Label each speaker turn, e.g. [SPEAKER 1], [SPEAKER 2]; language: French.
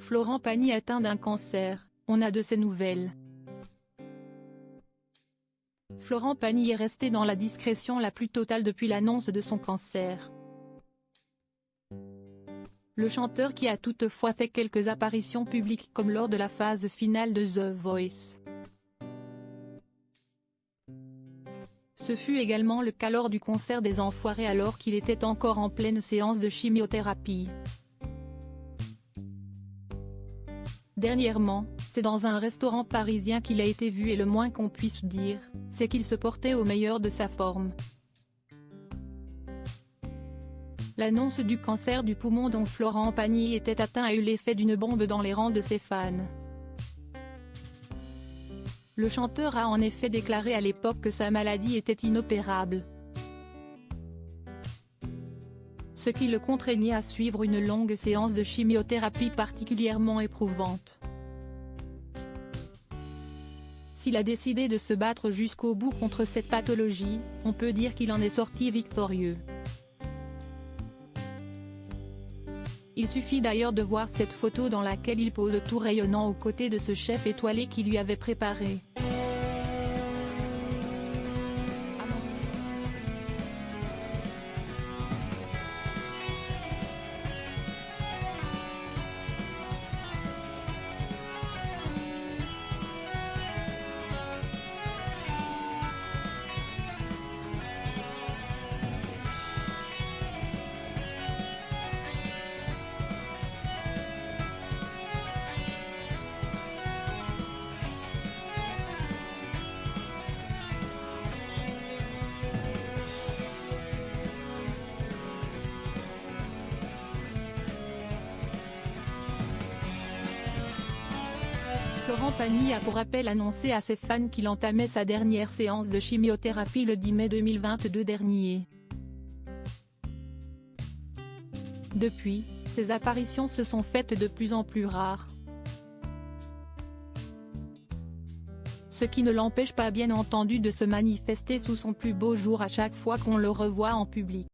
[SPEAKER 1] Florent Pagny atteint d'un cancer, on a de ses nouvelles. Florent Pagny est resté dans la discrétion la plus totale depuis l'annonce de son cancer. Le chanteur qui a toutefois fait quelques apparitions publiques comme lors de la phase finale de The Voice. Ce fut également le cas lors du concert des Enfoirés alors qu'il était encore en pleine séance de chimiothérapie. Dernièrement, c'est dans un restaurant parisien qu'il a été vu et le moins qu'on puisse dire, c'est qu'il se portait au meilleur de sa forme. L'annonce du cancer du poumon dont Florent Pagny était atteint a eu l'effet d'une bombe dans les rangs de ses fans. Le chanteur a en effet déclaré à l'époque que sa maladie était inopérable, ce qui le contraignait à suivre une longue séance de chimiothérapie particulièrement éprouvante. S'il a décidé de se battre jusqu'au bout contre cette pathologie, on peut dire qu'il en est sorti victorieux. Il suffit d'ailleurs de voir cette photo dans laquelle il pose tout rayonnant aux côtés de ce chef étoilé qui lui avait préparé. Florent Pagny a pour rappel annoncé à ses fans qu'il entamait sa dernière séance de chimiothérapie le 10 mai 2022 dernier. Depuis, ses apparitions se sont faites de plus en plus rares. Ce qui ne l'empêche pas bien entendu de se manifester sous son plus beau jour à chaque fois qu'on le revoit en public.